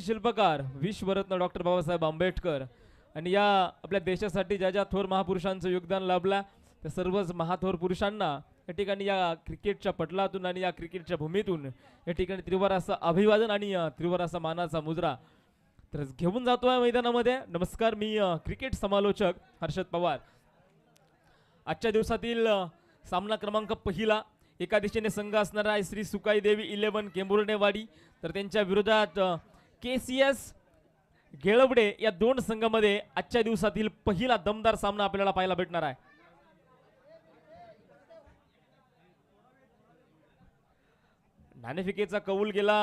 शिल्पकार विश्वरत्न डॉक्टर बाबासाहेब आंबेडकर आणि या आपल्या देशासाठी ज्या ज्या थोर महापुरुषांचं योगदान लाभला त्या सर्वच महाथोर पुरुषांना या ठिकाणी या क्रिकेटच्या पटलातून आणि या क्रिकेटच्या भूमीतून या ठिकाणी त्रिवार असं अभिवादन आणि त्रिवार असा मानाचा मुजरा तर घेऊन जातोय मैदानामध्ये. नमस्कार, मी क्रिकेट समालोचक हर्षद पवार. आजच्या दिवसातील सामना क्रमांक पहिला एका दिशेने संघ असणार आहे श्री सुकाई देवी 11 केंबुर्णेवाडी तर त्यांच्या विरोधात KCS गेळवडे या दोन संघामध्ये आजच्या दिवसातील पहिला दमदार सामना आपल्याला पाहायला भेटणार आहे. नाणेफेकीचा कौल गेला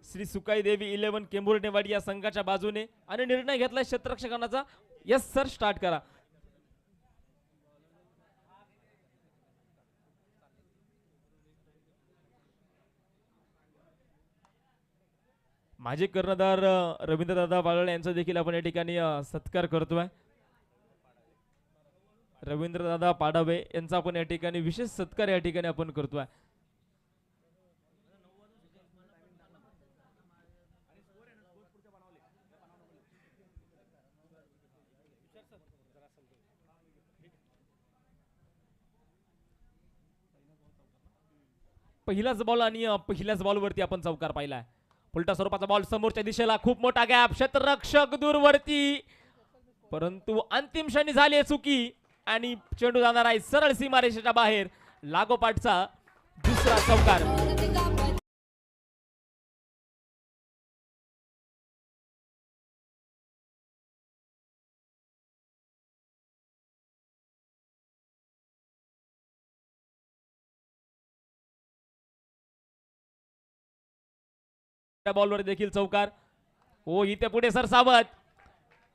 श्री सुकाई देवी 11 केंबुर्णेवाडी या संघाच्या बाजूने आणि निर्णय घेतला क्षेत्ररक्षकांचा. यस सर, स्टार्ट करा. माजी कर्णधार रवींद्रदादा बागळे यांचा देखील आपण या ठिकाणी सत्कार करतोय. रवींद्रदादा पाडावे यांचा आपण या ठिकाणी विशेष सत्कार या ठिकाणी आपण करतोय. पहिलाच बॉल आणि पहिल्याच बॉलवरती आपण चौकार पाहिलाय. उलटा स्वरूपाचा बॉल समोरच्या दिशेला, खूप मोठा गॅप, क्षेत्ररक्षक दूरवरती, परंतु अंतिम क्षणी झाली चुकी आणि चेंडू जाणार आहे सरळ सीमारेषेच्या बाहेर. लागोपाठचा दुसरा चौकार. बॉलवर देखील चौकार. ओ इथे पुढे सर सावध,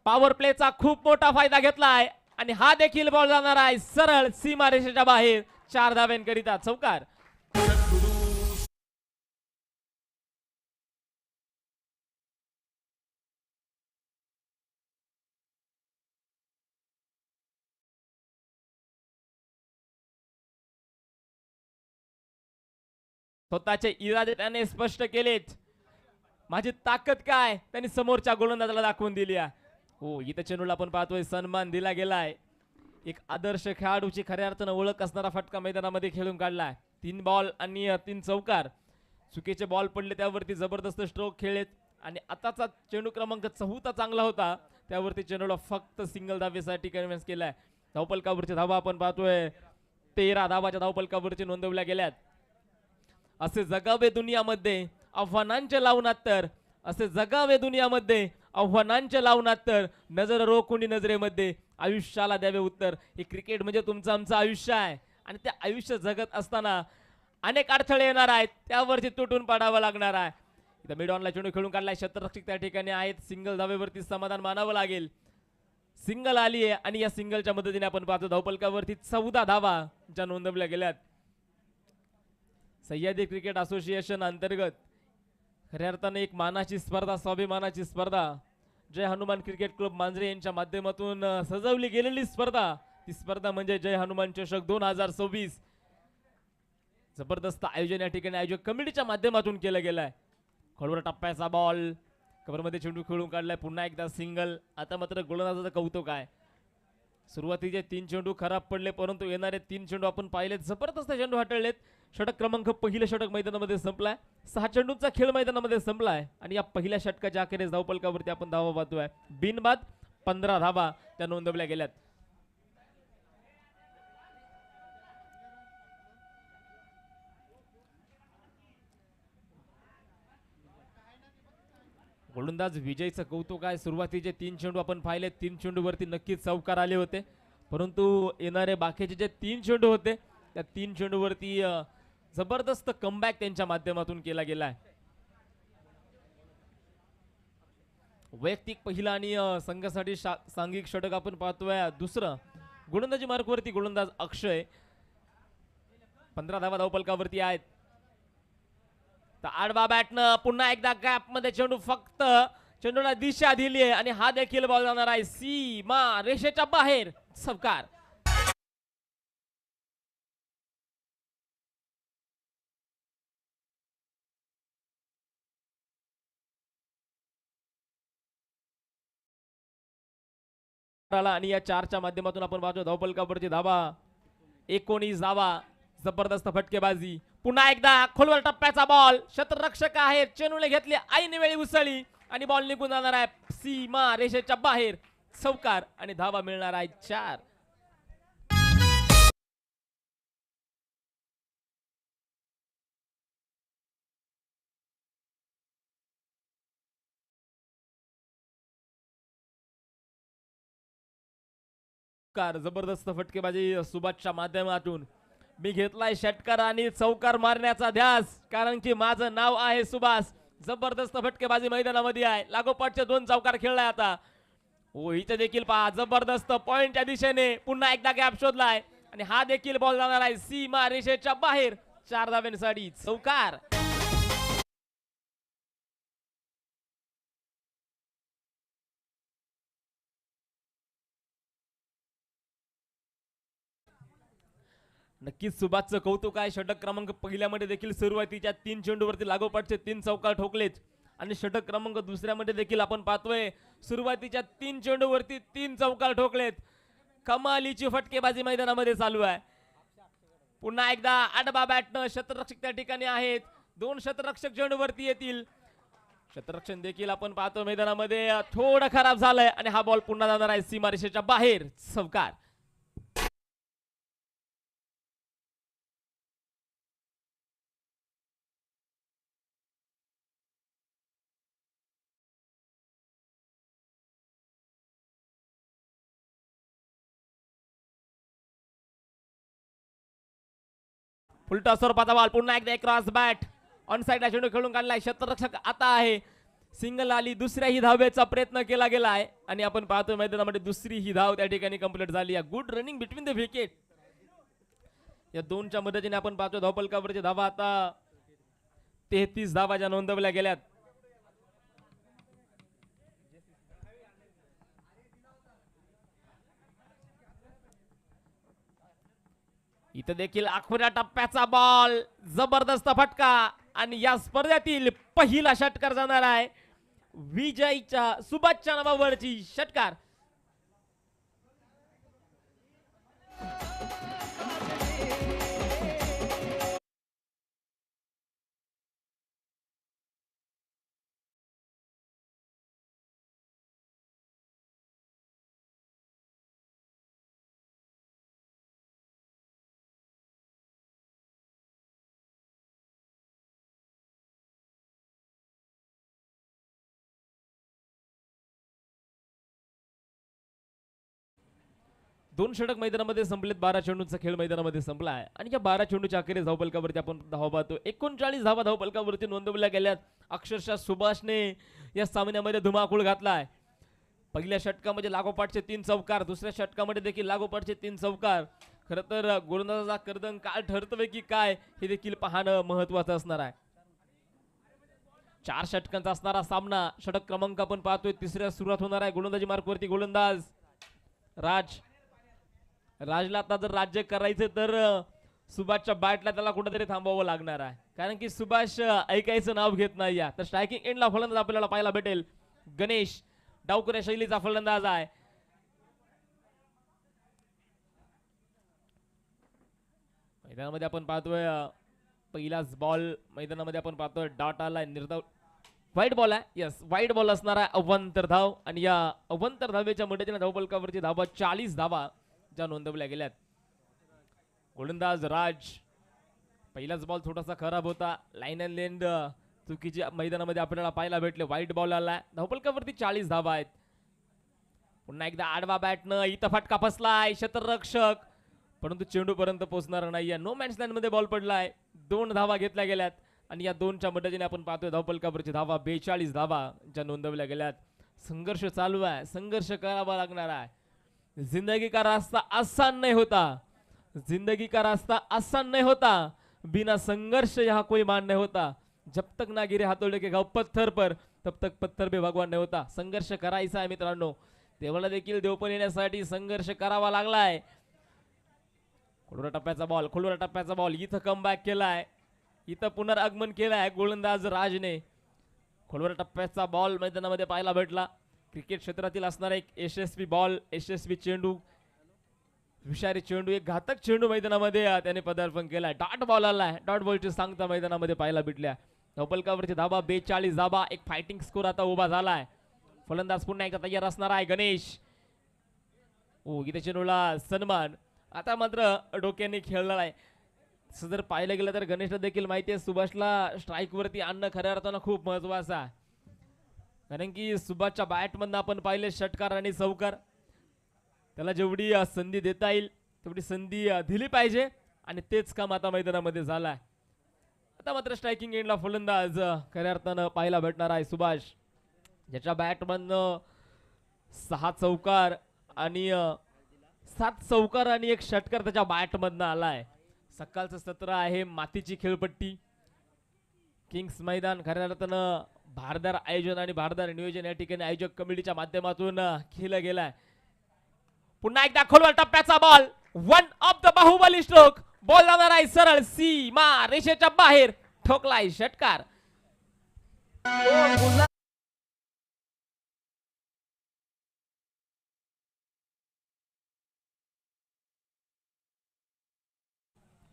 पॉवर प्लेचा खूप मोठा फायदा घेतलाय आणि हा देखील बॉल जाणार आहे सरळ सीमारेषेच्या बाहेर. 4 धाव्यांकरिता चौकार. स्वतःचे इरादे त्याने स्पष्ट केलेत. माझी ताकद काय त्यांनी समोरच्या गोलंदाजाला दाखवून दिली आहे. हो इथे चेंडूला आपण पाहतोय सन्मान दिला गेलाय. एक आदर्श खेळाडूची खऱ्या अर्थानं ओळख असणारा फटका मैदानामध्ये खेळून काढलाय. 3 बॉल आणि 3 चौकार. चुकीचे बॉल पडले त्यावरती जबरदस्त स्ट्रोक खेळलेत आणि आताचा चेंडू क्रमांक 4 चांगला होता त्यावरती चेंडूला फक्त सिंगल धावेसाठी कन्व्हिन्स केलाय. धावपलकावरची धावा आपण पाहतोय 13 धावाच्या धावपलकावरती नोंदवल्या गेल्यात. असे जगावे दुनियामध्ये आव्हानांचे लावणात तर, असे जगावे दुनियामध्ये आव्हानांचे लावणात तर, नजर रोखुनी नजरेमध्ये आयुष्याला द्यावे उत्तर. हे क्रिकेट म्हणजे तुमचं आमचं आयुष्य आहे आणि ते आयुष्य जगत असताना अनेक अडथळे येणार आहेत, त्यावरती तुटून पडावं लागणार आहे. इथं मिड ऑनला चेंडू खेळून काढलाय, क्षेत्ररक्षक त्या ठिकाणी आहेत. सिंगल धावेवरती समाधान मानावं लागेल. सिंगल आली आहे आणि या सिंगलच्या मदतीने आपण पाहतो धावपलकावरती 14 धावा ज्या नोंदवल्या गेल्यात. सह्याद्री क्रिकेट असोसिएशन अंतर्गत खऱ्या अर्थाने एक मानाची स्पर्धा, स्वाभिमानाची स्पर्धा, जय हनुमान क्रिकेट क्लब मांजरे यांच्या माध्यमातून सजवली गेलेली स्पर्धा. ती स्पर्धा म्हणजे जय हनुमान चषक 2026. जबरदस्त आयोजन या ठिकाणी आयोजक कमिटीच्या माध्यमातून केलं गेलंय. खोलवर टप्प्याचा बॉल, कव्हरमध्ये चेंडू खेळून काढलाय, पुन्हा एकदा सिंगल. आता मात्र गोलंदाजाचं कौतुक आहे. सुरुवातीचे 3 चेंडू खराब पडले परंतु येणारे 3 चेंडू आपण पाहिलेत, जबरदस्त चेंडू हाताळलेत. षटक क्रमांक पहिलं षटक मैदानामध्ये संपलाय. 6 चेंडूंचा खेळ मैदानामध्ये संपलाय आणि या पहिल्या षटकाच्या अखेरीस धावपलकावरती आपण धावा पाहतोय. बिनबाद 15 धावा त्या नोंदवल्या गेल्यात. गोलंदाज विजयचं कौतुक आहे. सुरुवातीचे 3 चेंडू आपण पाहिले, 3 चेंडूवरती नक्कीच चौकार आले होते परंतु येणारे बाकीचे जे 3 चेंडू होते त्या 3 चेंडूवरती जबरदस्त कमबॅक त्यांच्या माध्यमातून केला गेलाय. वैयक्तिक पहिला आणि संघासाठी सांघिक षटक आपण पाहतोय. दुसरं गोलंदाजी मार्कवरती गोलंदाज अक्षय 15 धावा धावपलकावरती आहेत. तर आडवा बॅटनं पुन्हा एकदा गॅप मध्ये चेंडू, फक्त चेंडूला दिशा दिली आहे आणि हा देखील बॉल जाणार आहे सीमा रेषेच्या बाहेर. चौकार. आणि या 4च्या माध्यमातून आपण पाहतो धावफलकावरची धावा 19 धावा. जबरदस्त फटकेबाजी. पुन्हा एकदा खोलवर टप्प्याचा बॉल. क्षेत्ररक्षक आहेत चेनूने घेतली ऐन वेळी उसळी आणि बॉल निघून जाणार आहे सीमा रेषेच्या बाहेर. चौकार आणि धावा मिळणार आहे 4. जबरदस्त फटकेबाजी सुभाषच्या माध्यमातून. मी घेतलाय षटकार आणि चौकार मारण्याचा ध्यास, कारण की माझं नाव आहे सुभाष. जबरदस्त फटकेबाजी मैदानामध्ये आहे. लागोपाठचे 2 चौकार खेळलाय आता. हो इथे देखील पहा जबरदस्त पॉइंटच्या दिशेने पुन्हा एकदा गॅप शोधलाय आणि हा देखील बॉल जाणार आहे सीमा रेषेच्या बाहेर. 4 धाव्यांसाठी चौकार. नक्कीच सुभाषचं कौतुक आहे. षटक क्रमांक पहिल्यामध्ये देखील सुरुवातीच्या 3 चेंडूवरती लागोपाठचे 3 चौकार ठोकलेत आणि षटक क्रमांक दुसऱ्यामध्ये देखील आपण पाहतोय सुरुवातीच्या 3 चेंडूवरती 3 चौकार ठोकलेत. कमालीची फटकेबाजी मैदानामध्ये चालू आहे. पुन्हा एकदा आडबा बॅटनं क्षेत्ररक्षक त्या ठिकाणी आहेत. 2 क्षेत्ररक्षक चेंडूवरती येतील. क्षेत्ररक्षण देखील आपण पाहतो मैदानामध्ये थोडं खराब झालंय आणि हा बॉल पुन्हा जाणार आहे सीमारेषेच्या बाहेर. चौकार. उलटा स्वरूपाचा बॉल. पुन्हा एकदा क्रॉस बॅट ऑन साइडला चेंडू खेळून काढलाय. क्षेत्ररक्षक आता आहे. सिंगल आली. दुसऱ्याही धावेचा प्रयत्न केला गेलाय आणि आपण पाहतो मैदानामध्ये दुसरी ही धाव त्या ठिकाणी कंप्लीट झाली आहे. Good running between the wicket. या 2च्या मदतीने आपण पाहतो धावफलकावरची धावा आता 33 धावा ज्या नोंदवल्या गेल्यात. इथे देखील अखुऱ्या टप्प्याचा बॉल. जबरदस्त फटका आणि या स्पर्धेतील पहिला षटकार जाणार आहे विजयच्या सुभाषच्या नावावरची षटकार. दोन षटक मैदानामध्ये संपलेत. 12 चेंडूंचा खेळ मैदानामध्ये संपला आहे आणि या 12 चेंडूच्या अखेरीस धावफलकावरती आपण धावा पाहतो. 39 धावा धावफलकावरती नोंदवल्या गेल्यात. अक्षरशः सुभाषने या सामन्यामध्ये धुमाकूळ घातलाय. पहिल्या षटकामध्ये लागोपाठचे 3 चौकार. दुसऱ्या षटकामध्ये देखील लागोपाठचे 3 चौकार. खरं तर गोलंदाजाचा कर्दन काय ठरतोय की काय हे देखील पाहणं महत्वाचं असणार आहे. 4 षटकांचा असणारा सामना. षटक क्रमांक आपण पाहतोय तिसऱ्या सुरुवात होणार आहे. गोलंदाजी मार्कवरती गोलंदाज राजला आता जर राज्य करायचं तर सुभाषच्या बॅटला त्याला कुठेतरी थांबावं लागणार आहे, कारण की सुभाष ऐकायचं नाव घेत नाही. तर स्ट्रायकिंग एंडला फलंदाज आपल्याला पाहायला भेटेल. गणेश डावकुऱ्या शैलीचा फलंदाज आहे. मैदानामध्ये आपण पाहतोय पहिलाच बॉल. मैदानामध्ये आपण पाहतोय डॉट आलाय. निर्धाव व्हाईट बॉल आहे. यस व्हाईट बॉल असणार आहे. अवंतर धाव आणि या अवंतर धावेच्या मदतीने धावफलकावरची धावा 40 धावा ज्या नोंदवल्या गेल्यात. गोलंदाज राज. पहिलाच बॉल थोडासा खराब होता. लाईन अँड लेंड चुकीची मैदानामध्ये आपल्याला पाहायला भेटले. व्हाईट बॉल आलाय. धावफलकावरती 40 धावा आहेत. पुन्हा एकदा आडवा बॅटनं इथं फटका फसलाय. क्षेत्ररक्षक परंतु चेंडू पर्यंत पोहोचणार नाहीये. नो मॅन्स लँड मध्ये बॉल पडलाय. 2 धावा घेतल्या गेल्यात आणि या 2च्या मदतीने आपण पाहतोय धावफलकावरची धावा 42 धावा ज्या नोंदवल्या गेल्यात. संघर्ष चालू आहे. संघर्ष करावा लागणार आहे. जिंदगी का रास्ता आसान नहीं होता. जिंदगी का रास्ता आसान नहीं होता. बिना संघर्ष यहाँ कोई मान नहीं होता. जब तक ना गिरे हाथोडे के घाव पत्थर पर तब तक पत्थर भी भगवान नहीं होता. संघर्ष करायचा आहे मित्रांनो. देवाला देखील देवपण येण्यासाठी संघर्ष करावा लागलाय. खोलवर टप्प्याचा बॉल इथं कमबॅक केलाय. इथं पुनरागमन केलाय गोलंदाज राजने. खोलवर टप्प्याचा बॉल मैदानामध्ये पाहायला भेटला. क्रिकेट क्षेत्रातील असणारा एक यशस्वी बॉल, यशस्वी चेंडू, विषारी चेंडू, एक घातक चेंडू मैदानामध्ये त्याने पदार्पण केलाय. डॉट बॉल आलाय. डॉट बॉलची सांगता मैदानामध्ये पाहायला भेटल्या. धावपलकावरची धाबा 42 धाबा. एक फायटिंग स्कोर आता उभा झालाय. फलंदाज पुन्हा एकदा तयार असणार आहे गणेश. ओ इथे चेंडूला सन्मान. आता मात्र डोक्याने खेळला आहे. जर पाहिलं गेलं तर गणेशला देखील माहिती आहे सुभाषला स्ट्राईक वरती आणणं खऱ्या अर्थानं खूप महत्वाचं आहे. कारण की सुभाषच्या बॅटमधनं आपण पाहिले षटकार आणि चौकार. त्याला जेवढी संधी देता येईल तेवढी संधी दिली पाहिजे आणि तेच काम आता मैदानामध्ये झालंय. आता मात्र स्ट्रायकिंग एंडला फलंदाज खऱ्या अर्थानं पाहायला भेटणार आहे सुभाष, ज्याच्या बॅटमधनं 6 चौकार आणि 7 चौकार आणि एक षटकार त्याच्या बॅटमधनं आलाय. सकाळचं सत्र आहे. मातीची खेळपट्टी, किंग्स मैदान खऱ्या अर्थानं भारदार आयोजन आणि भारदार नियोजन या ठिकाणी आयोजक कमिटीच्या माध्यमातून खेळला गेलाय. पुन्हा एकदा खोलवर टप्प्याचा ball. One of the Baahubali stroke. Ball जाणार आहे सरळ सीमा रेषेच्या बाहेर. ठोकलाय षटकार.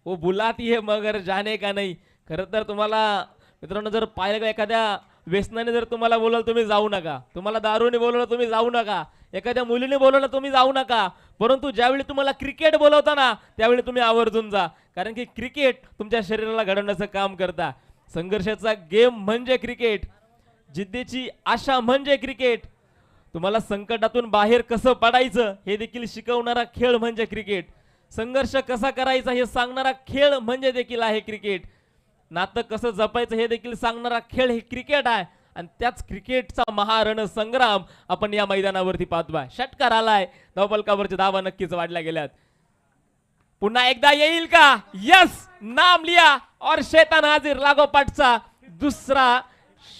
वो बुलाती है मगर जाने का नहीं. खरं तर तुम्हाला मित्रांनो जर पाहिलं का एखाद्या व्यसनाने जर तुम्हाला बोलवलं तुम्ही जाऊ नका, तुम्हाला दारूने बोलवलं तुम्ही जाऊ नका, एखाद्या मुलीने बोलवलं तुम्ही जाऊ नका, परंतु ज्यावेळी तुम्हाला क्रिकेट बोलवताना त्यावेळी तुम्ही आवर्जून जा. कारण की क्रिकेट तुमच्या शरीराला घडवण्याचं काम करता. संघर्षाचा गेम म्हणजे क्रिकेट. जिद्दीची आशा म्हणजे क्रिकेट. तुम्हाला संकटातून बाहेर कसं पडायचं हे देखील शिकवणारा खेळ म्हणजे क्रिकेट. संघर्ष कसा करायचा हे सांगणारा खेळ म्हणजे देखील आहे क्रिकेट. नातं कसं जपायचं हे देखील सांगणारा खेळ हे क्रिकेट आहे. आणि त्याच क्रिकेटचा महारण संग्राम आपण या मैदानावरती पाहतोय. षटकार आलाय. धावपलकावरच्या धावा नक्कीच वाढल्या गेल्यात. पुन्हा एकदा येईल का? यस, नाम लिया और शैतान हाजिर. लागोपाठचा दुसरा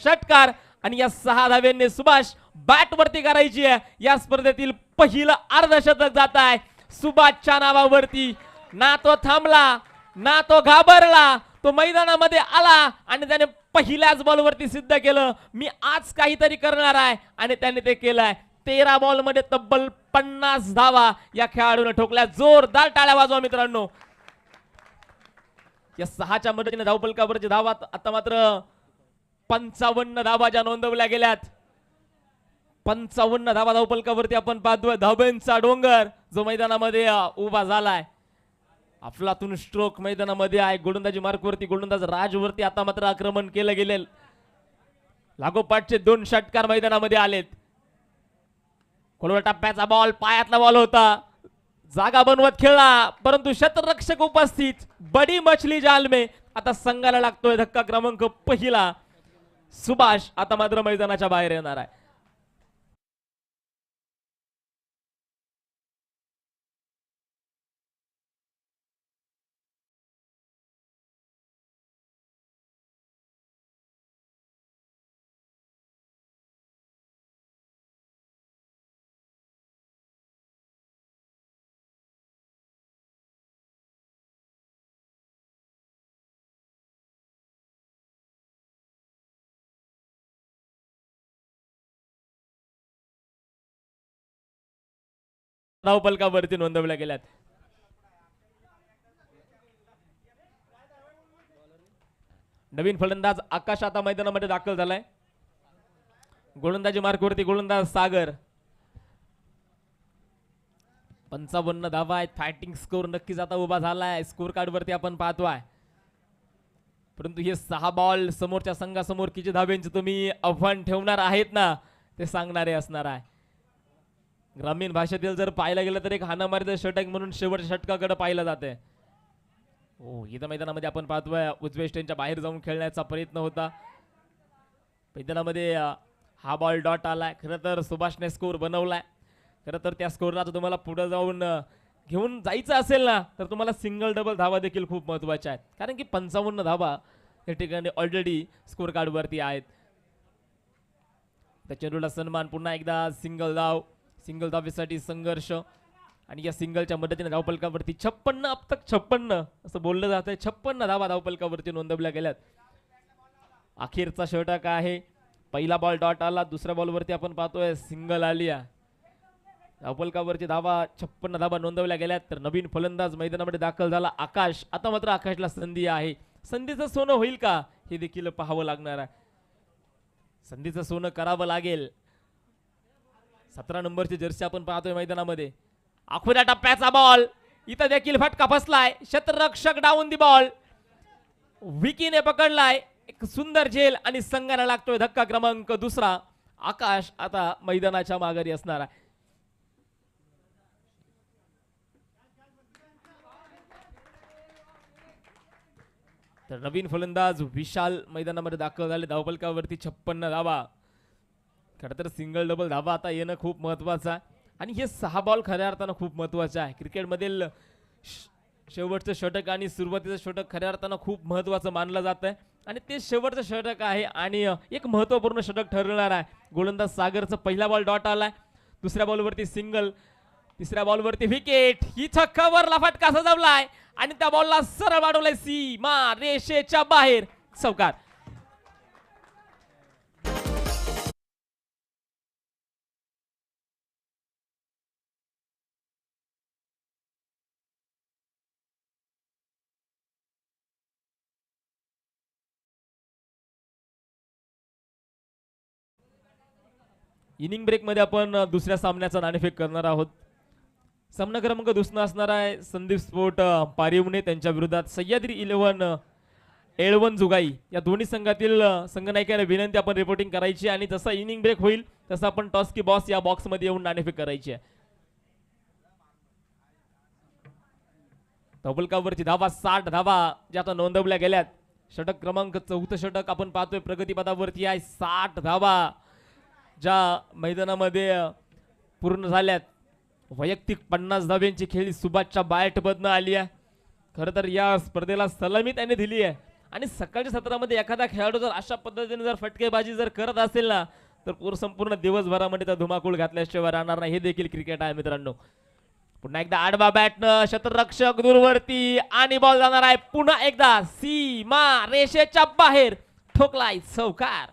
षटकार आणि या 6 धाव्यांनी सुभाष बॅट वरती करायची आहे. या स्पर्धेतील पहिलं अर्धशतक जात आहे सुभाषच्या नावावरती. ना तो थांबला ना तो घाबरला. तो मैदानामध्ये आला आणि त्याने पहिल्याच बॉलवरती सिद्ध केलं मी आज काहीतरी करणार आहे आणि त्याने ते केलंय. 13 बॉल मध्ये तब्बल 50 धावा या खेळाडूने ठोकल्या. जोरदार टाळ्या वाजवा मित्रांनो. या 6च्या मदतीने धावपलकावरची धावा आता मात्र 55 धावा ज्या नोंदवल्या गेल्यात. 55 धावा धावपलकावरती आपण पाहतोय. धाब्यांचा डोंगर जो मैदानामध्ये उभा झालाय. अफलातून स्ट्रोक मैदानामध्ये आहे. गोलंदाजी मार्कवरती गोलंदाज राजवरती आता मात्र आक्रमण केलं गेले. लागोपाठचे 2 षटकार मैदानामध्ये आलेत. खोलवर टप्प्याचा बॉल, पायातला बॉल होता. जागा बनवत खेळला परंतु शतरक्षक उपस्थित. बडी मछली जाल में. आता संघाला लागतोय धक्का क्रमांक पहिला. सुभाष आता मात्र मैदानाच्या बाहेर येणार आहे. धावपलकावरती नोंदवल्या गेल्यात. नवीन फलंदाज आकाश आता मैदानामध्ये दाखल झालाय. गोलंदाजी मार्कवरती गोलंदाज सागर. 55 धावा आहेत. फायटिंग स्कोर नक्कीच आता उभा झालाय. स्कोर कार्ड वरती आपण पाहतोय. परंतु हे 6 बॉल समोरच्या संघासमोर किती धाव्यांचे तुम्ही आव्हान ठेवणार आहेत ना ते सांगणारे असणार आहे. ग्रामीण भाषेतील जर पाहायला गेलं तर एक हाणामारीचं षटक म्हणून शेवटच्या षटकाकडे पाहिलं जाते. हो इथं मैदानामध्ये आपण पाहतोय उजवेस्टनच्या बाहेर जाऊन खेळण्याचा प्रयत्न होता. मैदानामध्ये हा बॉल डॉट आलाय. खरं तर सुभाषने स्कोर बनवलाय. खरं तर त्या स्कोरला जर तुम्हाला पुढे जाऊन घेऊन जायचं असेल ना तर तुम्हाला सिंगल डबल धावा देखील खूप महत्वाच्या आहेत. कारण की 55 धावा या ठिकाणी ऑलरेडी स्कोर कार्ड वरती आहेत. त्या चेंडूला सन्मान. पुन्हा एकदा सिंगल धाव. सिंगल धावेसाठी संघर्ष आणि या सिंगलच्या मदतीने धावपलकावरती 56 अब तक 56 असं बोललं जातंय. 56 धावा धावपलकावरती नोंदवल्या गेल्यात. अखेरचा षटक आहे. पहिला बॉल डॉट आला, दुसऱ्या बॉलवरती आपण पाहतोय सिंगल आली आहे. धावफलकावरची धावा 56 धावा नोंदवल्या गेल्यात. तर नवीन फलंदाज मैदानामध्ये दाखल झाला आकाश. आता मात्र आकाशला संधी आहे. संधीचं सोनं होईल का हे देखील पाहावं लागणार आहे. संधीचं सोनं करावं लागेल. 17 नंबरची जर्सी आपण पाहतोय मैदानामध्ये. आखुऱ्या टप्प्याचा बॉल इथं देखील फटका फसलाय. क्षेत्ररक्षक डाऊन दी बॉल. विकीने पकडलाय. एक सुंदर झेल आणि संघाला लागतोय धक्का क्रमांक दुसरा. आकाश आता मैदानाच्या माघारी असणार आहे. तर नवीन फलंदाज विशाल मैदानामध्ये दाखल झाले. धावफलकावरती 56 धावा. खरं तर सिंगल डबल धावा आता येणं खूप महत्वाचं आहे आणि हे 6 बॉल खऱ्या अर्थानं खूप महत्वाचे आहे. क्रिकेटमधील शेवटचं षटक आणि सुरुवातीचं षटक खऱ्या अर्थानं खूप महत्वाचं मानलं जात आहे आणि ते शेवटचं षटक आहे आणि एक महत्वपूर्ण षटक ठरणार आहे. गोलंदाज सागरचा पहिला बॉल डॉट आलाय. दुसऱ्या बॉलवरती सिंगल, तिसऱ्या बॉलवरती विकेट. ही छक्कावरला फटका सजवलाय आणि त्या बॉलला सरळ वाढवलाय सीमा रेषेच्या बाहेर. चौकार. इनिंग ब्रेक मध्ये आपण दुसऱ्या सामन्याचा नाणेफेक करणार आहोत. सामना क्रमांक दुसरा असणार आहे संदीप स्पोर्ट पारिवणे त्यांच्या विरोधात सह्याद्री 11 एळवन जुगाई. या दोन्ही संघातील संघनायकांना विनंती आपण रिपोर्टिंग करायची आणि जसा इनिंग ब्रेक होईल तसं आपण टॉस की बॉस या बॉक्स मध्ये येऊन नाणेफेक करायची आहे. धवलकावरची धावा 60 धावा ज्या आता नोंदवल्या गेल्यात. षटक क्रमांक 4 षटक आपण पाहतोय प्रगतीपथावरती आहे. 60 धावा ज्या मैदानामध्ये पूर्ण झाल्यात. वैयक्तिक 50 धाव्यांची खेळी सुभाषच्या बॅट मधनं आली आहे. खरं तर या स्पर्धेला सलामी त्याने दिली आहे आणि सकाळच्या सत्रामध्ये एखादा खेळाडू जर अशा पद्धतीने जर फटकेबाजी जर करत असेल ना तर संपूर्ण दिवसभरामध्ये त्या धुमाकूळ घातल्याशिवाय राहणार नाही. हे देखील क्रिकेट आहे मित्रांनो. पुन्हा एकदा आडवा बॅटनं क्षेत्ररक्षक दूरवरती आणि बॉल जाणार आहे पुन्हा एकदा सीमा रेषेच्या बाहेर. ठोकलाय चौकार.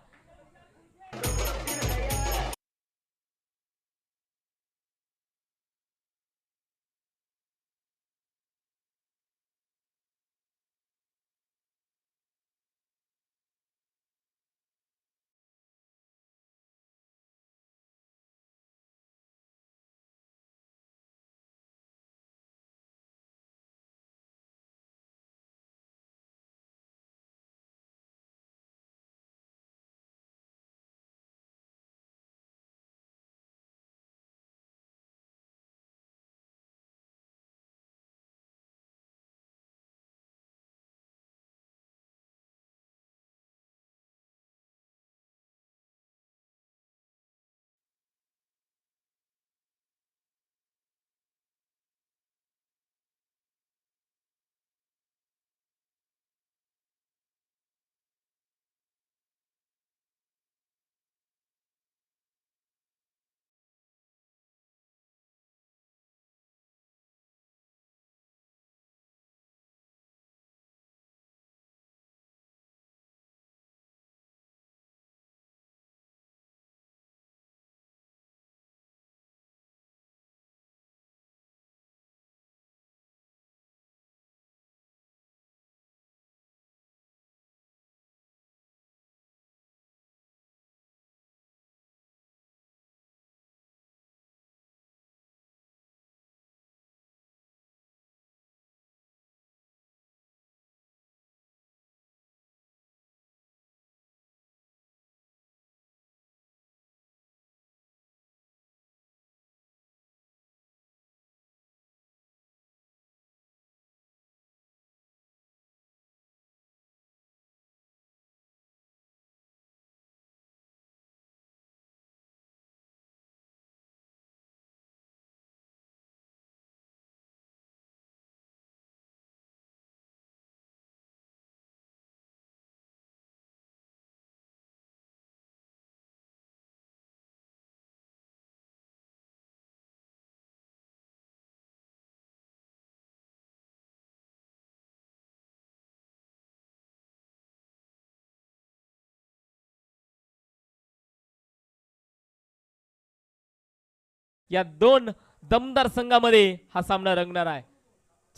या दोन दमदार संघामध्ये हा सामना रंगणार आहे.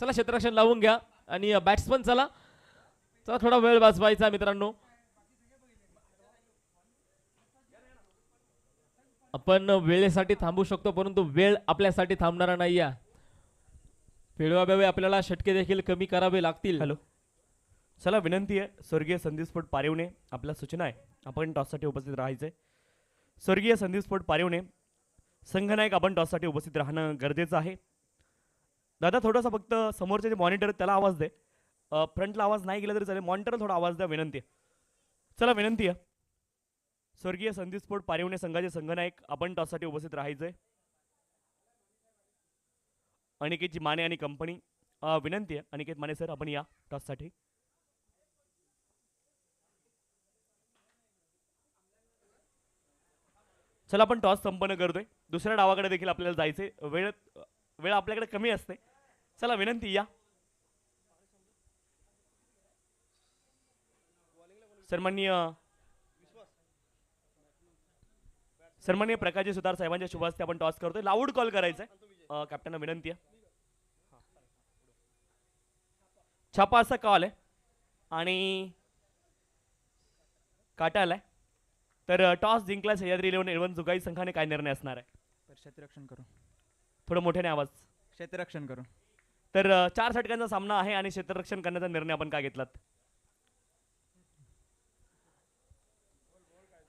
चला क्षेत्ररक्षण लावून घ्या आणि बॅट्समन चला चला थोडा वेळ वाचवायचा मित्रांनो. आपण वेळेसाठी थांबू शकतो परंतु वेळ आपल्यासाठी थांबणारा नाही आहे. वेळोवेळी आपल्याला षटके देखील कमी करावे लागतील. हॅलो, चला विनंती आहे स्वर्गीय संदीप स्फोट पारिवणे, आपल्या सूचना आहे आपण टॉससाठी उपस्थित राहायचे. स्वर्गीय संदीप स्फोट पारिवणे, संघनायक आपण टॉससाठी उपस्थित राहणं गरजेचं आहे. दादा थोडासा फक्त समोरचे जे मॉनिटर त्याला आवाज दे, फ्रंटला आवाज नाही गेला तरी चालेल, मॉनिटरला थोडा आवाज द्या विनंती आहे. चला विनंती आहे स्वर्गीय संदीप स्फोट पारिवणे संघाचे संघनायक आपण टॉससाठी उपस्थित राहायचे. अनिकेतजी माने आणि कंपनी, विनंती आहे अनिकेत माने सर आपण या टॉससाठी. चला आपण टॉस संपन्न करतोय. दुसऱ्या डावाकडे देखील आपल्याला जायचे, वेळ आपल्याकडे कमी असते. चला विनंती या सन्माननीय प्रकाशजी सुतार साहेबांच्या शुभ हस्ते आपण टॉस करतोय. लाऊड कॉल करायचा आहे, कॅप्टनना विनंती आहे. छापा असा कॉल आहे आणि काटा आलाय. तर टॉस जिंकला सह्याद्री 11 जुगाई संघाने काय निर्णय असणार आहे? क्षेत्ररक्षण करू. थोडं मोठ्याने आवाज. क्षेत्ररक्षण करू. तर 4 षटकांचा सामना आहे आणि क्षेत्ररक्षण करण्याचा निर्णय आपण काय घेतलात?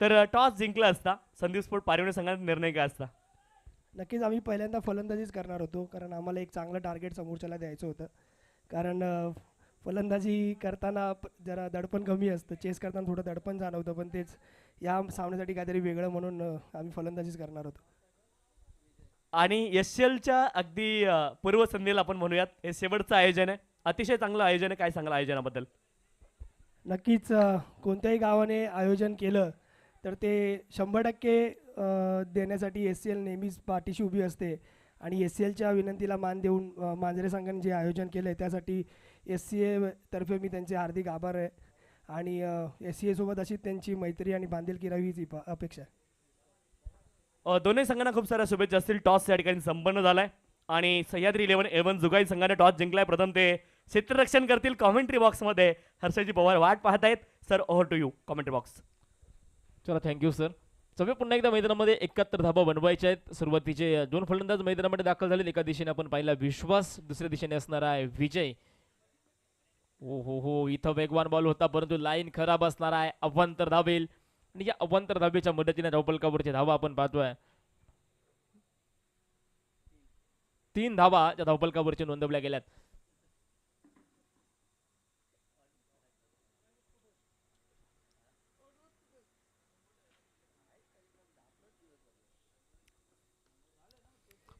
तर टॉस जिंकला असता संदीप स्फोट पारिवणे संघाचा निर्णय काय असता? नक्कीच आम्ही पहिल्यांदा फलंदाजीच करणार होतो, कारण आम्हाला एक चांगलं टार्गेट समोरच्याला द्यायचं होतं. कारण फलंदाजी करताना जरा दडपण कमी असतं, चेस करताना थोडं दडपण जाणवतं, पण तेच या सामन्यासाठी काहीतरी वेगळं म्हणून आम्ही फलंदाजीच करणार होतो. आणि एसएलच्या अगदी पूर्वसंध्येला आपण म्हणूयात, हे शेवटचं आयोजन आहे, अतिशय चांगलं आयोजन आहे. काय सांगाल आयोजनाबद्दल? नक्कीच कोणत्याही गावाने आयोजन केलं तर ते 100% देण्यासाठी SCL नेहमीच पाठीशी उभी असते. आणि SCLच्या विनंतीला मान देऊन मांजरे संघाने जे आयोजन केलं आहे त्यासाठी SCA तर्फे मी त्यांचे हार्दिक आभार आहे. आणि SCA सोबत अशीच त्यांची मैत्री आणि बांधिलकी राहावी हीच अपेक्षा आहे. दोन्ही संघांना खूप साऱ्या शुभेच्छा असतील. टॉस या ठिकाणी संपन्न झालाय आणि सह्याद्री 11 जुगाई संघाने टॉस जिंकलाय. प्रथम ते क्षेत्ररक्षण करतील. कॉमेंट्री बॉक्समध्ये हर्षजी पवार वाट पाहत आहेत. Sir, over to you commentary box. चला थँक्यू सर. सगळे पुन्हा एकदा मैदानामध्ये 71 धाबा बनवायचे आहेत. सुरुवातीचे 2 फलंदाज मैदानामध्ये दाखल झाले. एका दिशेने आपण पाहिला विश्वास, दुसऱ्या दिशेने असणार आहे विजय. ओ हो हो, इथं वेगवान बॉल होता परंतु लाईन खराब असणार आहे. अव्वंतर धावेल आणि या अव्वंतर धावेच्या मदतीने धावफलकावरची धावा आपण पाहतोय. 3 धावा त्या धावफलकावरच्या नोंदवल्या गेल्यात.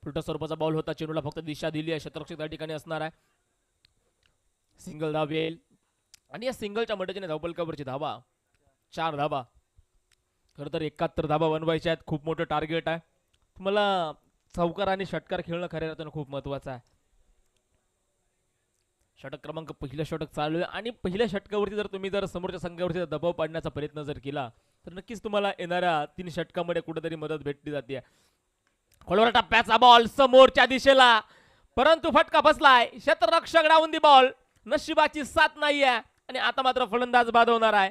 उलटा स्वरूपाचा बॉल होता. चेंडूला फक्त दिशा दिली आहे. क्षेत्ररक्षक त्या ठिकाणी असणार आहे. सिंगल धाव येईल आणि या सिंगलच्या मदतीने धावफलकावरची धावा 4 धावा. खरं तर 71 धावा बनवायच्या आहेत. खूप मोठं टार्गेट आहे. तुम्हाला चौकार आणि षटकार खेळणं खऱ्या अर्थानं खूप महत्वाचं आहे. षटक क्रमांक पहिलं षटक चालू आहे आणि पहिल्या षटकावरती जर तुम्ही समोरच्या संघावरती दबाव पाडण्याचा प्रयत्न जर केला तर नक्कीच तुम्हाला येणाऱ्या 3 षटकामध्ये कुठेतरी मदत भेटली जाते. खोलवर टप्प्याचा बॉल समोरच्या दिशेला परंतु फटका बसलाय. क्षेत्ररक्षक डाऊन दी बॉल. नशिबाची साथ नाहीये आणि आता मात्र फलंदाज बाद होणार आहे.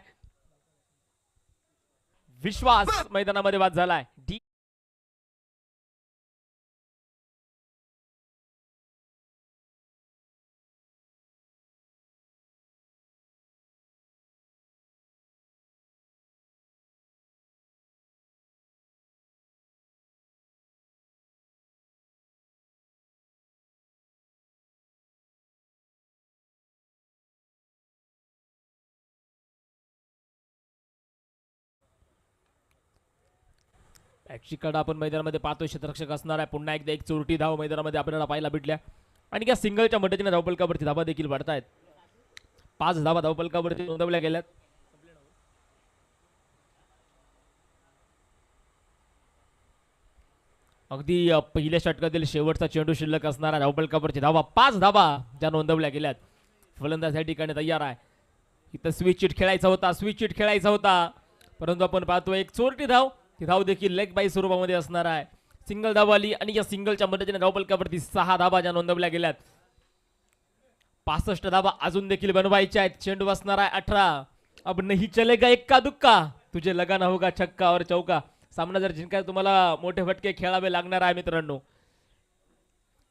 विश्वास मैदानामध्ये बाद झालाय. कडा आपण मैदानामध्ये पाहतोय. क्षेत्ररक्षक असणार आहे. पुन्हा एकदा एक चोरटी धाव मैदानामध्ये आपल्याला पाहायला भेटल्या आणि या सिंगलच्या मदतीने धावफलकावरती धावा देखील वाढतायत. 5 धावा धावफलकावरती नोंदवल्या गेल्यात. अगदी पहिल्या षटकातील शेवटचा चेंडू शिल्लक असणारा धावफलकावरची धावा 5 धावा ज्या नोंदवल्या गेल्यात. फलंदाज या ठिकाणी तयार आहे. इथं स्विच चिट खेळायचा होता परंतु आपण पाहतोय एक चोरटी धाव. ती धाव देखील लेग बाय स्वरूपामध्ये असणार आहे. सिंगल धावा आली आणि या सिंगलच्या मदतीने धावफलकावरती 6 धावा ज्या नोंदवल्या गेल्यात. 65 धावा अजून देखील बनवायच्या आहेत. चेंडू असणार आहे 18. अब नाही चलेगा एक्का दुक्का, तुझे लगाना होगा छक्का और चौका. सामना जर जिंकायला तुम्हाला मोठे फटके खेळावे लागणार आहे मित्रांनो.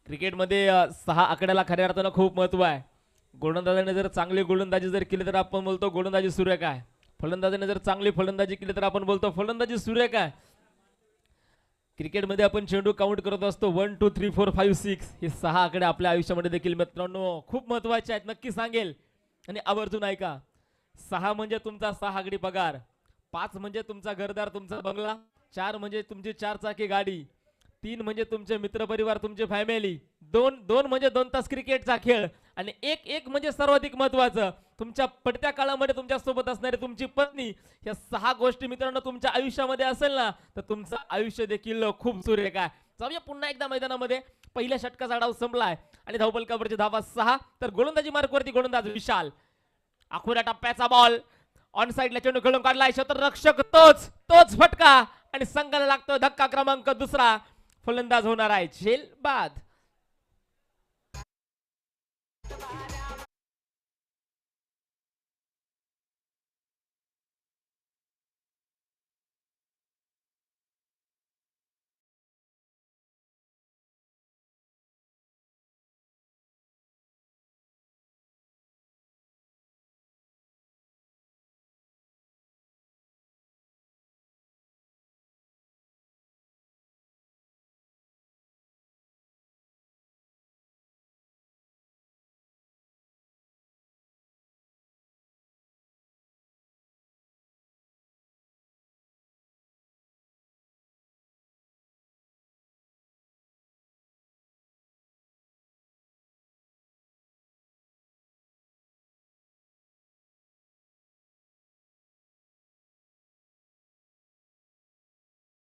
क्रिकेटमध्ये 6 आकड्याला खऱ्या अर्थानं खूप महत्व आहे. गोलंदाजाने जर चांगली गोलंदाजी जर केली तर आपण बोलतो गोलंदाजी सुरेख आहे. फलंदाजाने जर चांगली फलंदाजी केली तर आपण बोलतो फलंदाजी सुरेख आहे. क्रिकेटमध्ये आपण चेंडू काउंट करत असतो 1 2 3 4 5 6. हे 6 आकडे आपल्या आयुष्यामध्ये देखील मित्रांनो खूप महत्वाचे आहेत. नक्की सांगेल आणि आवर्जून ऐका. 6 म्हणजे तुमचा 6 आकडी पगार, 5 म्हणजे तुमचा घरदार तुमचा बंगला, 4 म्हणजे तुमची 4 चाकी गाडी, 3 म्हणजे तुमचे मित्रपरिवार तुमची फॅमिली, 2 म्हणजे 2 तास क्रिकेटचा खेळ आणि 1 म्हणजे सर्वाधिक महत्वाचं तुमच्या पडत्या काळामध्ये तुमच्या सोबत असणारी तुमची पत्नी. या 6 गोष्टी मित्रांनो तुमच्या आयुष्यामध्ये असेल ना तर तुमचं आयुष्य देखील खूप सुरेख आहे. जाऊया पुन्हा एकदा मैदानामध्ये. पहिल्या षटकाचा डाव संपलाय आणि धावफलकावरची धावा 6. तर गोलंदाजी मार्कवरती गोलंदाज विशाल. अखुऱ्या टप्प्याचा बॉल ऑन साइडला चेंडू खेळून काढलाय. क्षेत्ररक्षक तोच फटका आणि संघाला लागतो धक्का क्रमांक 2. फलंदाज होणार आहे झेल बाद.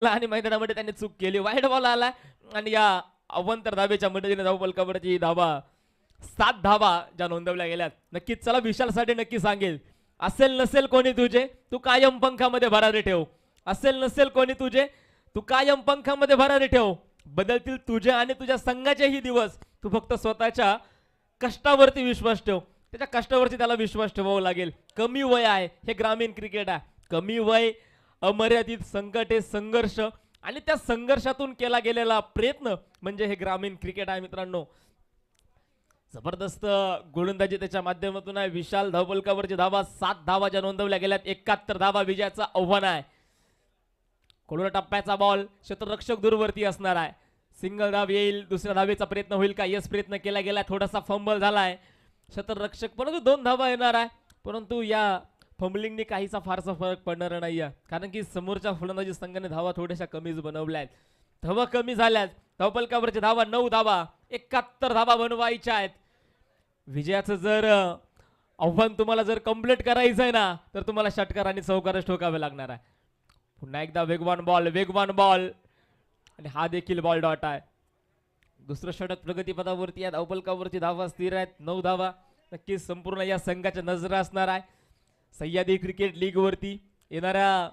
आणि मैदानामध्ये त्यांनी चूक केली. वाईट बॉल आला आणि या अवंतर धावेच्या मदतीने धावफलकावरची धावा 7 धावा ज्या नोंदवल्या गेल्यात. नक्कीच चला विशालसाठी नक्की सांगेल. असेल नसेल कोणी तुझे तू कायम पंखामध्ये भरारी ठेव. असेल नसेल कोणी तुझे तू कायम पंखामध्ये भरारी ठेव. बदलतील तुझे आणि तुझ्या संघाचेही दिवस. तू फक्त स्वतःच्या कष्टावरती विश्वास ठेव. त्याच्या कष्टावरती त्याला विश्वास ठेवावा लागेल. कमी वय आहे हे ग्रामीण क्रिकेट आहे. कमी वय, अमर्यादित संकटे, संघर्ष आणि त्या संघर्षातून केला गेलेला प्रयत्न म्हणजे हे ग्रामीण क्रिकेट आहे मित्रांनो. जबरदस्त गोलंदाजी त्याच्या माध्यमातून आहे. विशाल धावफलकावरची धावा 7 धावा ज्या नोंदवल्या गेल्यात. 71 धावा विजयाचं आव्हान आहे. कोलर टप्प्याचा बॉल क्षेत्ररक्षक दूरवरती असणार आहे. सिंगल धाव येईल. दुसऱ्या धावेचा प्रयत्न होईल का? यस, प्रयत्न केला गेला. थोडासा फंबल झालाय क्षेत्ररक्षक परंतु 2 धावा येणार आहे. परंतु या फंबलिंगने काहीसा फारसा फरक पडणार नाही आहे कारण की समोरच्या फलंदाजी संघाने धावा थोड्याशा कमीच बनवल्या आहेत. धावा कमी झाल्यात. धावफलकावरची धावा 9 धावा. 71 धावा बनवायच्या आहेत. विजयाचं जर आव्हान तुम्हाला जर कंप्लीट करायचं आहे ना तर तुम्हाला षटकार आणि चौकारच ठोकावे लागणार आहे. पुन्हा एकदा वेगवान बॉल आणि हा देखील बॉल डॉट आहे. दुसरं षटक प्रगतीपथावरती आहे. धावफलकावरची धावा स्थिर आहेत 9 धावा. नक्कीच संपूर्ण या संघाच्या नजर असणार आहे सह्याद्री क्रिकेट लीग वरती. येणाऱ्या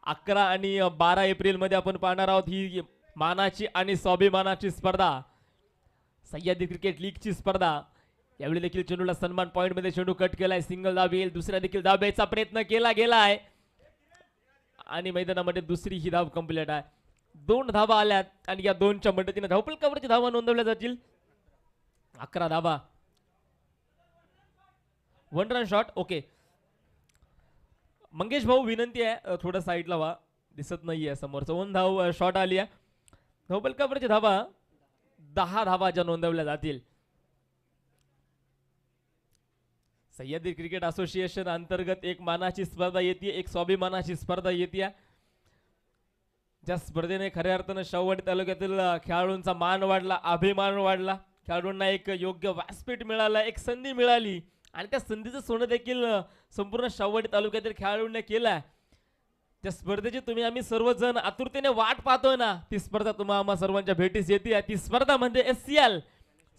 11 आणि 12 एप्रिल मध्ये आपण पाहणार आहोत ही मानाची आणि स्वाभिमानाची स्पर्धा. सह्याद्री क्रिकेट लीगची स्पर्धा. यावेळी देखील चेंडूला सन्मान पॉइंट मध्ये चेंडू कट केलाय. सिंगल धाव येईल. दुसऱ्या देखील धाब्याचा प्रयत्न केला गेलाय आणि मैदानामध्ये दुसरी ही धाव कंप्लीट आहे. 2 धावा आल्यात आणि या 2च्या मदतीने धावफलकावरची धावा नोंदवल्या जातील. 11 धावा. 1 रन शॉट. ओके मंगेश भाऊ विनंती आहे थोडं साईडला व्हा. दिसत नाहीये समोरचं. 1 धाव शॉट आली आहे. धावफलकावरची धावा 10 धावा ज्या नोंदवल्या जातील. सह्याद्री क्रिकेट असोसिएशन अंतर्गत एक मानाची स्पर्धा येते, एक स्वाभिमानाची स्पर्धा येते. ज्या स्पर्धेने खऱ्या अर्थानं शाहूवाडी तालुक्यातील खेळाडूंचा मान वाढला, अभिमान वाढला. खेळाडूंना एक योग्य व्यासपीठ मिळालं, एक संधी मिळाली आणि त्या संधीचं सोनं देखील संपूर्ण शाहूवाडी तालुक्यातील खेळाडूंनी केलं. त्या स्पर्धेची तुम्ही आम्ही सर्वजण आतुरतेने वाट पाहतोय ना, ती स्पर्धा तुम्हा आम्हा सर्वांच्या भेटीस येते. ती स्पर्धा म्हणजे SCL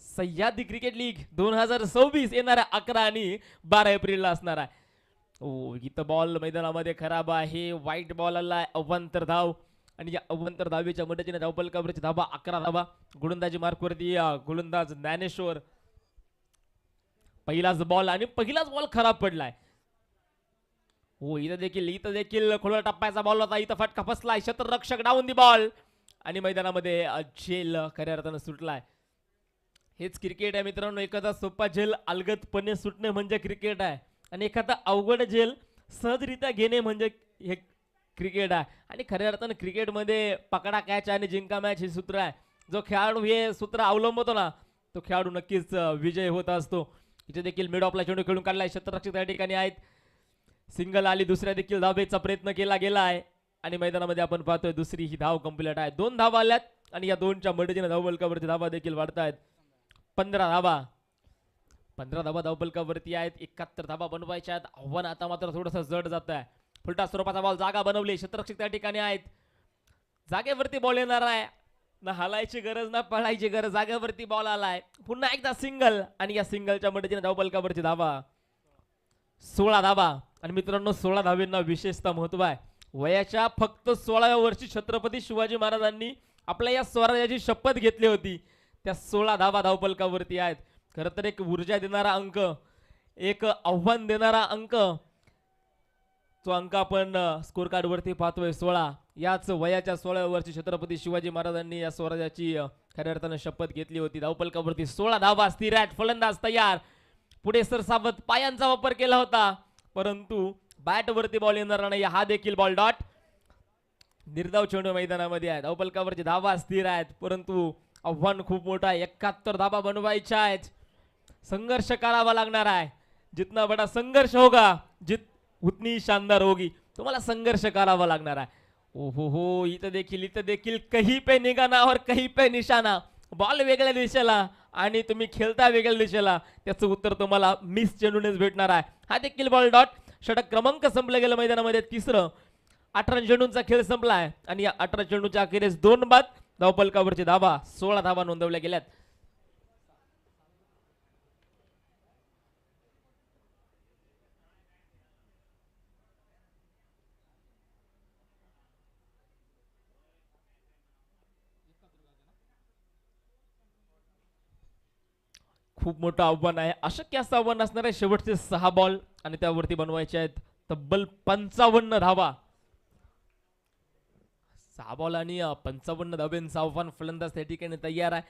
सह्याद्री क्रिकेट लीग 2026 येणाऱ्या 11 आणि 12 एप्रिलला असणार आहे. ओ इथं बॉल मैदानामध्ये खराब आहे. वाईट बॉल आलाय. अवांतर धाव आणि या अवंतर धावेच्या मदतीने धावफलकावरची धावा 11 धावा. गोलंदाजी मार्कवरती गोलंदाज ज्ञानेश्वर. पहिलाच बॉल आणि पहिलाच बॉल खराब पडलाय. हो इथं देखील खोलवर टप्प्याचा बॉल होता. इथं फटका फसलाय. क्षेत्ररक्षक डाऊन दी बॉल आणि मैदानामध्ये झेल खऱ्या अर्थानं सुटलाय. हेच क्रिकेट आहे मित्रांनो. एखादा सोपा झेल अलगदपणे सुटणे म्हणजे क्रिकेट आहे आणि एखादा अवघड झेल सहजरित्या घेणे म्हणजे हे क्रिकेट आहे. आणि खऱ्या अर्थानं क्रिकेटमध्ये पकडा कॅच आणि जिंका मॅच हे सूत्र आहे. जो खेळाडू हे सूत्र अवलंबतो ना तो खेळाडू नक्कीच विजय होत असतो. इथे देखील मिड ऑफला चेंडू खेळून काढलाय. क्षेत्ररक्षक त्या ठिकाणी आहेत. सिंगल आली. दुसऱ्या देखील धावेचा प्रयत्न केला गेला आहे आणि मैदानामध्ये आपण पाहतोय दुसरी ही धाव कंप्लीट आहे. 2 धावा आल्यात आणि या 2च्या मदतीने धावफलकावरती धावा देखील वाढतायत. 15 धावा. 15 धावा धावफलकावरती आहेत. 71 धावा बनवायच्या आहेत. आव्हान आता मात्र थोडंसं जड जात आहे. फुलटा स्वरूपाचा बॉल जागा बनवली. क्षेत्ररक्षक त्या ठिकाणी आहेत. जागेवरती बॉल येणार आहे. ना हलायची गरज ना पळायची गरज. जागेवरती बॉल आलाय. पुन्हा एकदा सिंगल आणि या सिंगलच्या मदतीने धावफलकावरची धावा 16 धावा. आणि मित्रांनो 16 धावेंना विशेषतः महत्व आहे. वयाच्या फक्त 16व्या वर्षी छत्रपती शिवाजी महाराजांनी आपल्या या स्वराज्याची शपथ घेतली होती. त्या 16 धावा धावफलकावरती आहेत. खरं तर एक ऊर्जा देणारा अंक, एक आव्हान देणारा अंक. तो अंक आपण स्कोर कार्ड वरती पाहतोय 16. याच वयाच्या 16व्या वर्षी छत्रपती शिवाजी महाराजांनी या स्वराज्याची खऱ्या अर्थानं शपथ घेतली होती. धावफलकावरती 16 धावा स्थिर आहेत. फलंदाज तयार. पुढे सरसावत पायांचा वापर केला होता परंतु बॅट वरती बॉल येणार नाही. हा देखील बॉल डॉट. निर्धाव चेंडू मैदानामध्ये आहे. धावफलकावरची धावा स्थिर आहेत परंतु आव्हान खूप मोठं आहे. 71 धावा बनवायच्या आहेत. संघर्ष करावा लागणार आहे. जितना बडा संघर्ष होगा उतनी शानदार होगी. तुम्हाला संघर्ष करावा लागणार आहे. ओहो हो इथं देखील कहीं पे निगाना और कहीं पे निशाना. बॉल वेगळ्या दिशेला आणि तुम्ही खेळता वेगळ्या दिशेला. त्याचं उत्तर तुम्हाला मिस चेंडूनेच भेटणार आहे. हा देखील बॉल डॉट. षटक क्रमांक संपलं गेलं मैदानामध्ये. तिसरं. 18 चेंडूंचा खेळ संपलाय आणि या 18 चेंडूच्या अखेरीस 2 बाद. धावफलकावरची धावा 16 धावा नोंदवल्या गेल्यात. खूप मोठं आव्हान आहे. अशक्य असं आव्हान असणार आहे. शेवटचे 6 बॉल आणि त्यावरती बनवायचे आहेत तब्बल 55 धावा. 6 बॉल आणि 55 धाब्यांचं आव्हान. फलंदाज त्या ठिकाणी तयार आहे.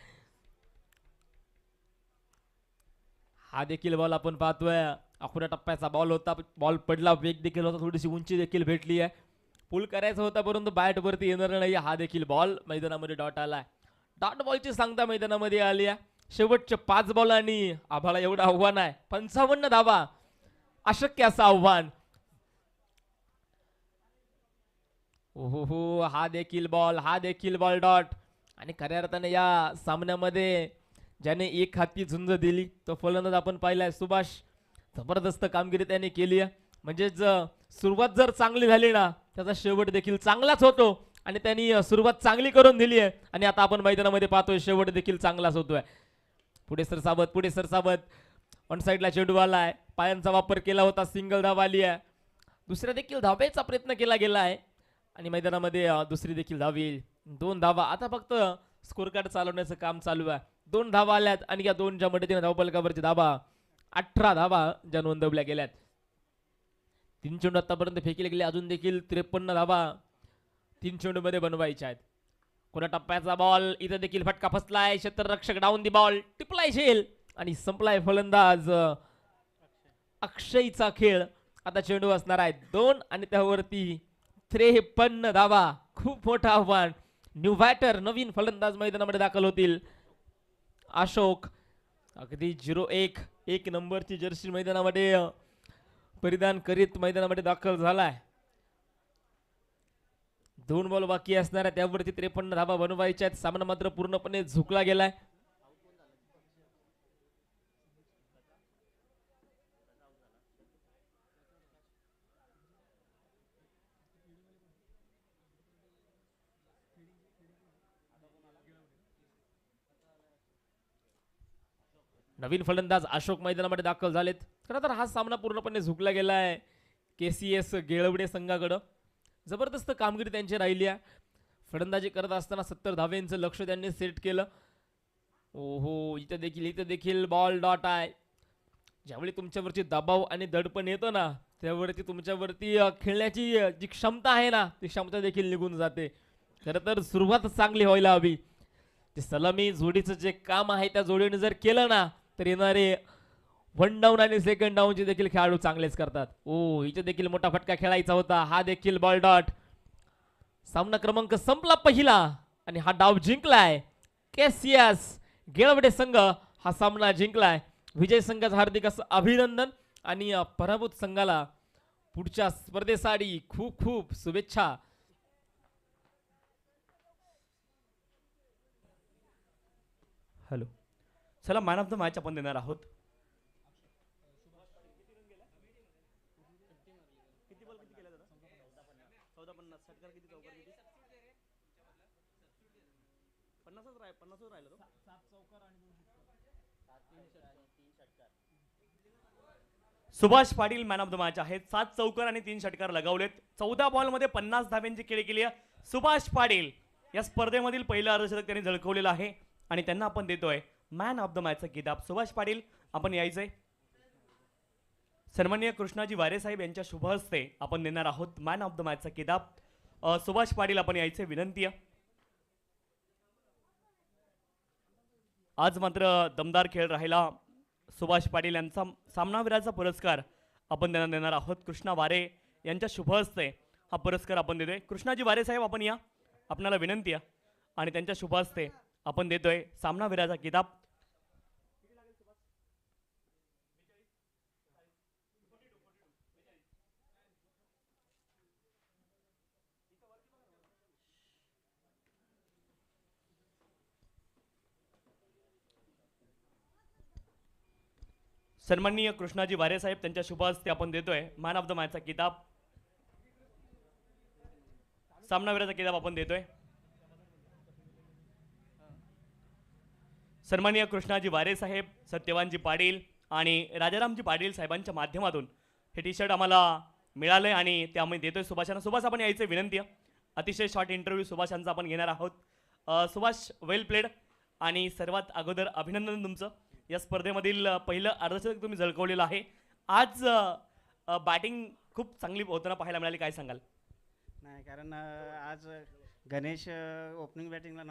हा देखील बॉल आपण पाहतोय अखुऱ्या टप्प्याचा बॉल होता. बॉल पडला. वेग देखील होता. थोडीशी उंची देखील भेटली आहे. पुल करायचा होता परंतु बॅट वरती येणार नाही. हा देखील बॉल मैदानामध्ये डॉट आलाय. डॉट बॉलची सांगता मैदानामध्ये आली आहे. शेवटचे 5 बॉल आणि आभाळा एवढं आव्हान आहे. 55 धावा. अशक्य असं आव्हान. ओहो हा देखील बॉल डॉट. आणि खऱ्या अर्थाने या सामन्यामध्ये ज्याने एक हाती झुंज दिली तो फलंदाज आपण पाहिलाय सुभाष. जबरदस्त कामगिरी त्याने केली आहे. म्हणजे सुरुवात जर चांगली झाली ना त्याचा शेवट देखील चांगलाच होतो आणि त्यांनी सुरुवात चांगली करून दिली आहे आणि आता आपण मैदानामध्ये पाहतोय शेवट देखील चांगलाच होतोय. पुढे सरसावत ऑन साईडला चेंडू आलाय. पायांचा वापर केला होता. सिंगल धाव आली आहे. दुसऱ्या देखील धावेचा प्रयत्न केला गेला आहे आणि मैदानामध्ये दुसरी देखील धाव येईल. 2 धावा. आता फक्त स्कोर कार्ड चालवण्याचं काम चालू आहे. 2 धावा आल्यात आणि या 2च्या मदतीने धावफलकावरची धावा 18 धावा ज्या नोंदवल्या गेल्यात. 3 चेंडू आतापर्यंत फेकले गेले. अजून देखील 53 धावा 3 चेंडू मध्ये बनवायच्या आहेत. कोणा टप्प्याचा बॉल. इथं देखील फटका फसलाय. क्षेत्ररक्षक डाऊन दी बॉल. टिपलाय झेल आणि संपलाय फलंदाज अक्षयचा खेळ. आता चेंडू असणार आहे 2 आणि त्यावरती 53 धावा. खूप मोठं आव्हान. न्यू बॅटर नवीन फलंदाज मैदानामध्ये दाखल होतील. अशोक अगदी 01 नंबरची जर्सी मैदानामध्ये परिधान करीत मैदानामध्ये दाखल झालाय. 2 बॉल बाकी असणार आहे. त्यावरती 53 धावा बनवायच्या आहेत. सामना मात्र पूर्णपणे झुकला गेलाय. नवीन फलंदाज अशोक मैदानामध्ये दाखल झालेत. खरं तर हा सामना पूर्णपणे झुकला गेलाय KCS गेळवडे संघाकडं. जबरदस्त कामगिरी त्यांची राहिली आहे. फलंदाजी करत असताना 70 धावेंचं लक्ष त्यांनी सेट केलं. ओहो, इथं देखील बॉल डॉट आहे. ज्यावेळी तुमच्यावरची दबाव आणि दडपण येतं ना, त्यावरती तुमच्यावरती खेळण्याची जी क्षमता आहे ना, ती क्षमता देखील निघून जाते. खरं तर सुरुवात चांगली व्हायला हवी. ते सलामी जोडीचं जे काम आहे त्या जोडीने जर केलं ना, तर येणारे 1 डाऊन आणि 2nd डाऊनचे देखील खेळाडू चांगलेच करतात. ओ, इथे देखील मोठा फटका खेळायचा होता. हा देखील बॉल डॉट. सामना क्रमांक संपला पहिला आणि हा डाव जिंकलाय केसीएस गेळवडे संघ. हा सामना जिंकलाय. विजय संघाचं हार्दिक असं अभिनंदन आणि पराभूत संघाला पुढच्या स्पर्धेसाठी खूप खूप शुभेच्छा. हॅलो, चला मॅन ऑफ द मॅच आपण देणार आहोत. Subhash Patil man of the match आहेत. 7 चौकार आणि 3 षटकार लगावलेत. 14 बॉलमध्ये 50 धाव्यांची खेळी केली आहे. सुभाष पाटील या स्पर्धेमधील पहिलं अर्धशतक त्यांनी झळकवलेलं आहे आणि त्यांना आपण देतोय मॅन ऑफ द मॅचचा किताब. सुभाष पाटील आपण यायचंय. सन्माननीय कृष्णाजी वारे साहेब यांच्या शुभ हस्ते आपण देणार आहोत मॅन ऑफ द मॅचचा किताब. सुभाष पाटील आपण यायचे विनंती आहे. आज मात्र दमदार खेळ राहिला. सुभाष पाटील यांचा सामनावीराचा पुरस्कार आपण त्यांना देणार आहोत. कृष्णा वारे यांच्या शुभ हस्ते हा पुरस्कार आपण देतोय. कृष्णाजी वारे साहेब आपण या, आपणाला विनंती आहे आणि त्यांच्या शुभ हस्ते आपण देतोय सामनावीराचा किताब. सन्माननीय कृष्णाजी वारे साहेब त्यांच्या शुभ हस्ते आपण देतोय मॅन ऑफ द मॅचचा किताब. सामनावीराचा किताब आपण देतोय. सन्माननीय कृष्णाजी वारे साहेब, सत्यवानजी पाटील आणि राजारामजी पाटील साहेबांच्या माध्यमातून हे टी शर्ट आम्हाला मिळालंय आणि ते आम्ही देतोय सुभाषांना. सुभाष आपण यायचं विनंती आहे. अतिशय शॉर्ट इंटरव्ह्यू सुभाषांचा आपण घेणार आहोत. सुभाष वेल प्लेड आणि सर्वात अगोदर अभिनंदन तुमचं. या स्पर्धेमधील पहिलं अर्धशतक तुम्ही झळकवलेलं आहे. आज बॅटिंग खूप चांगली होताना पाहायला मिळाली, काय सांगाल? नाही, कारण आज गणेश ओपनिंग बॅटिंगला नव्हता.